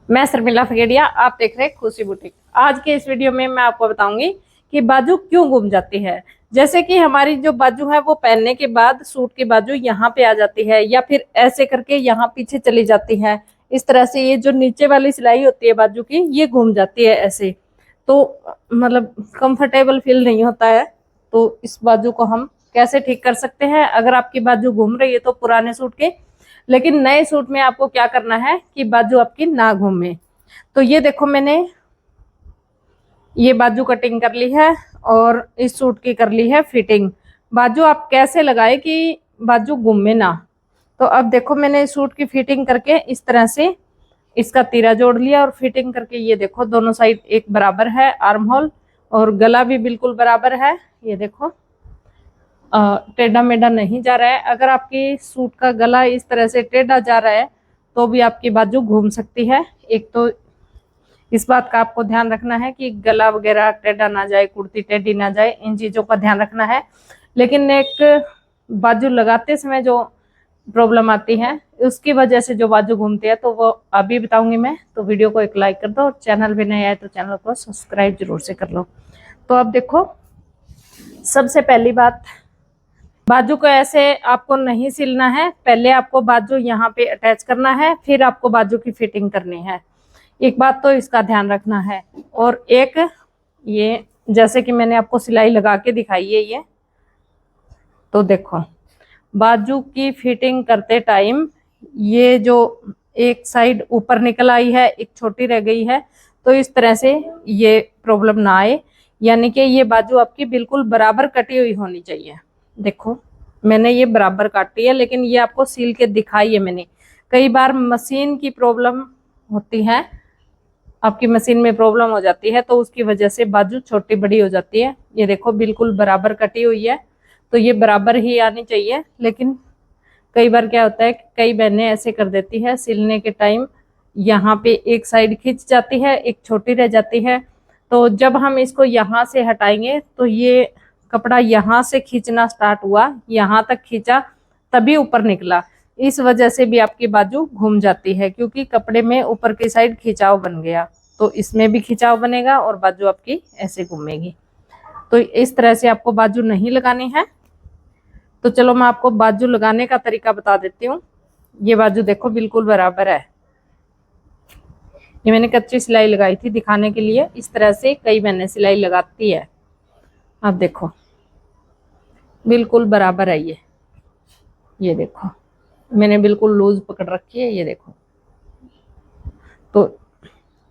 मैं शर्मिला फगेड़िया, आप देख रहे हैं खुशी बुटीक। आज के इस वीडियो में मैं आपको बताऊंगी कि बाजू क्यों गुम जाती है। जैसे कि हमारी जो बाजू है वो पहनने के बाद सूट की बाजू यहाँ पे आ जाती है या फिर ऐसे करके यहाँ पीछे चली जाती है। इस तरह से ये जो नीचे वाली सिलाई होती है बाजू की, ये घूम जाती है ऐसे। तो मतलब कंफर्टेबल फील नहीं होता है। तो इस बाजू को हम कैसे ठीक कर सकते हैं? अगर आपकी बाजू घूम रही है तो पुराने सूट के, लेकिन नए सूट में आपको क्या करना है कि बाजू आपकी ना घूमे। तो ये देखो, मैंने ये बाजू कटिंग कर ली है और इस सूट की कर ली है फिटिंग। बाजू आप कैसे लगाए कि बाजू घूमे ना। तो अब देखो, मैंने इस सूट की फिटिंग करके इस तरह से इसका तीरा जोड़ लिया और फिटिंग करके ये देखो दोनों साइड एक बराबर है आर्म होल, और गला भी बिल्कुल बराबर है। ये देखो टेढ़ा मेढ़ा नहीं जा रहा है। अगर आपकी सूट का गला इस तरह से टेढ़ा जा रहा है तो भी आपकी बाजू घूम सकती है। एक तो इस बात का आपको ध्यान रखना है कि गला वगैरह टेढ़ा ना जाए, कुर्ती टेढ़ी ना जाए, इन चीजों का ध्यान रखना है। लेकिन एक बाजू लगाते समय जो प्रॉब्लम आती है उसकी वजह से जो बाजू घूमती है तो वो अभी बताऊंगी मैं। तो वीडियो को एक लाइक कर दो और चैनल भी नया है तो चैनल को सब्सक्राइब जरूर से कर लो। तो अब देखो, सबसे पहली बात, बाजू को ऐसे आपको नहीं सिलना है। पहले आपको बाजू यहाँ पे अटैच करना है, फिर आपको बाजू की फिटिंग करनी है। एक बात तो इसका ध्यान रखना है। और एक ये जैसे कि मैंने आपको सिलाई लगा के दिखाई है ये, तो देखो बाजू की फिटिंग करते टाइम ये जो एक साइड ऊपर निकल आई है, एक छोटी रह गई है, तो इस तरह से ये प्रॉब्लम ना आए। यानी कि ये बाजू आपकी बिल्कुल बराबर कटी हुई होनी चाहिए। देखो मैंने ये बराबर काटी है, लेकिन ये आपको सील के दिखाई है मैंने। कई बार मशीन की प्रॉब्लम होती है, आपकी मशीन में प्रॉब्लम हो जाती है तो उसकी वजह से बाजू छोटी बड़ी हो जाती है। ये देखो बिल्कुल बराबर कटी हुई है, तो ये बराबर ही आनी चाहिए। लेकिन कई बार क्या होता है कि कई बहनें ऐसे कर देती है, सिलने के टाइम यहाँ पे एक साइड खिंच जाती है, एक छोटी रह जाती है। तो जब हम इसको यहाँ से हटाएंगे तो ये कपड़ा यहाँ से खींचना स्टार्ट हुआ, यहाँ तक खींचा तभी ऊपर निकला। इस वजह से भी आपकी बाजू घूम जाती है, क्योंकि कपड़े में ऊपर की साइड खिंचाव बन गया। तो इसमें भी खिंचाव बनेगा और बाजू आपकी ऐसे घूमेगी। तो इस तरह से आपको बाजू नहीं लगानी है। तो चलो मैं आपको बाजू लगाने का तरीका बता देती हूँ। ये बाजू देखो बिल्कुल बराबर है। ये मैंने कच्ची सिलाई लगाई थी दिखाने के लिए। इस तरह से कई बहनें सिलाई लगाती है। अब देखो बिल्कुल बराबर है ये देखो मैंने बिल्कुल लूज पकड़ रखी है। ये देखो, तो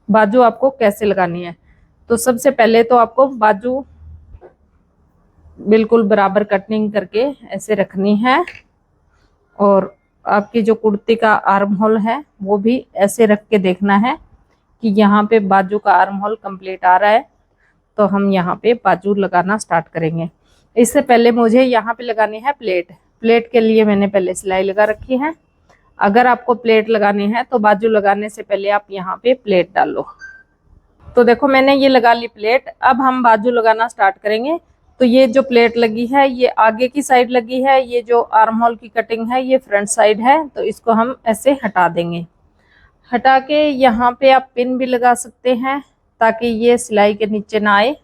बाजू आपको कैसे लगानी है। तो सबसे पहले तो आपको बाजू बिल्कुल बराबर कटिंग करके ऐसे रखनी है, और आपकी जो कुर्ती का आर्म होल है वो भी ऐसे रख के देखना है कि यहाँ पे बाजू का आर्म होल कंप्लीट आ रहा है। तो हम यहाँ पे बाजू लगाना स्टार्ट करेंगे। इससे पहले मुझे यहाँ पे लगानी है प्लेट। प्लेट के लिए मैंने पहले सिलाई लगा रखी है। अगर आपको प्लेट लगानी है तो बाजू लगाने से पहले आप यहाँ पे प्लेट डालो। तो देखो मैंने ये लगा ली प्लेट। अब हम बाजू लगाना स्टार्ट करेंगे। तो ये जो प्लेट लगी है ये आगे की साइड लगी है, ये जो आर्म होल की कटिंग है ये फ्रंट साइड है। तो इसको हम ऐसे हटा देंगे। हटा के यहाँ पे आप पिन भी लगा सकते हैं ताकि ये सिलाई के नीचे ना आए।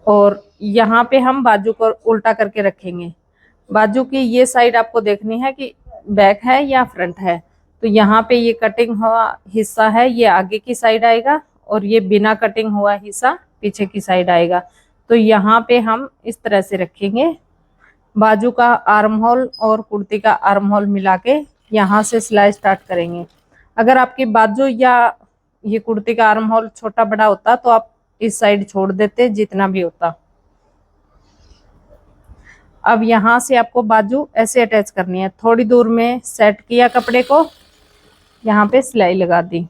और यहाँ पे हम बाजू को उल्टा करके रखेंगे। बाजू की ये साइड आपको देखनी है कि बैक है या फ्रंट है। तो यहाँ पे ये कटिंग हुआ हिस्सा है ये आगे की साइड आएगा, और ये बिना कटिंग हुआ हिस्सा पीछे की साइड आएगा। तो यहाँ पे हम इस तरह से रखेंगे। बाजू का आर्म होल और कुर्ती का आर्म होल मिला के यहाँ से सिलाई स्टार्ट करेंगे। अगर आपकी बाजू या ये कुर्ती का आर्म होल छोटा बड़ा होता तो आप इस साइड छोड़ देते जितना भी होता। अब यहाँ से आपको बाजू ऐसे अटैच करनी है। थोड़ी दूर में सेट किया कपड़े को, यहाँ पे सिलाई लगा दी।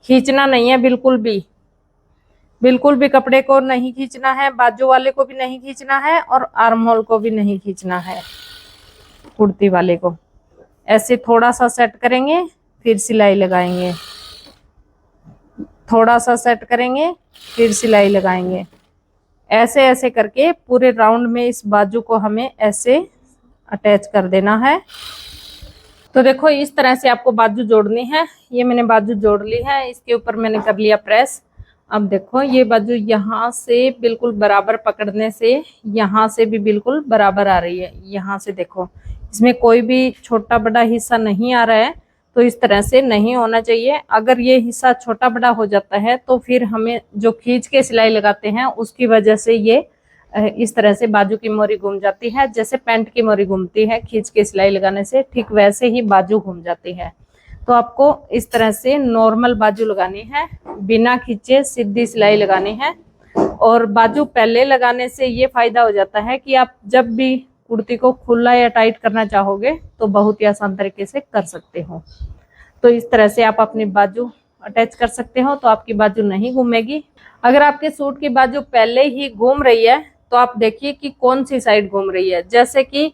खींचना नहीं है बिल्कुल भी कपड़े को नहीं खींचना है, बाजू वाले को भी नहीं खींचना है और आर्म होल को भी नहीं खींचना है। कुर्ती वाले को ऐसे थोड़ा सा सेट करेंगे, फिर सिलाई लगाएंगे, थोड़ा सा सेट करेंगे, फिर सिलाई लगाएंगे। ऐसे ऐसे करके पूरे राउंड में इस बाजू को हमें ऐसे अटैच कर देना है। तो देखो इस तरह से आपको बाजू जोड़नी है। ये मैंने बाजू जोड़ ली है, इसके ऊपर मैंने कर लिया प्रेस। अब देखो ये बाजू यहाँ से बिल्कुल बराबर पकड़ने से यहाँ से भी बिल्कुल बराबर आ रही है। यहाँ से देखो इसमें कोई भी छोटा बड़ा हिस्सा नहीं आ रहा है, तो इस तरह से नहीं होना चाहिए। अगर ये हिस्सा छोटा बड़ा हो जाता है तो फिर हमें जो खींच के सिलाई लगाते हैं उसकी वजह से ये इस तरह से बाजू की मोरी घूम जाती है। जैसे पैंट की मोरी घूमती है खींच के सिलाई लगाने से, ठीक वैसे ही बाजू घूम जाती है। तो आपको इस तरह से नॉर्मल बाजू लगानी है, बिना खींचे सीधी सिलाई लगानी है। और बाजू पहले लगाने से ये फायदा हो जाता है कि आप जब भी कुर्ती को खुला या टाइट करना चाहोगे तो बहुत ही आसान तरीके से कर सकते हो। तो इस तरह से आप अपनी बाजू अटैच कर सकते हो, तो आपकी बाजू नहीं घूमेगी। अगर आपके सूट की बाजू पहले ही घूम रही है तो आप देखिए कि कौन सी साइड घूम रही है। जैसे कि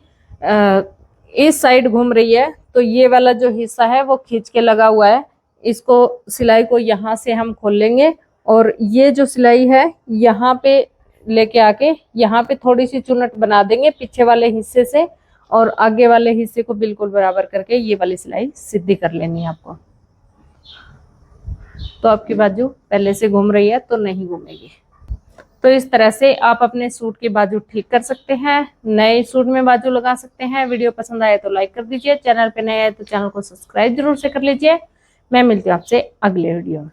इस साइड घूम रही है तो ये वाला जो हिस्सा है वो खींच के लगा हुआ है। इसको सिलाई को यहाँ से हम खोल लेंगे और ये जो सिलाई है यहाँ पे लेके आके यहाँ पे थोड़ी सी चुनट बना देंगे पीछे वाले हिस्से से, और आगे वाले हिस्से को बिल्कुल बराबर करके ये वाली सिलाई सीधी कर लेनी है आपको। तो आपकी बाजू पहले से घूम रही है तो नहीं घूमेगी। तो इस तरह से आप अपने सूट की बाजू ठीक कर सकते हैं, नए सूट में बाजू लगा सकते हैं। वीडियो पसंद आए तो लाइक कर दीजिए, चैनल पे नए आए तो चैनल को सब्सक्राइब जरूर से कर लीजिए। मैं मिलती हूँ आपसे अगले वीडियो में।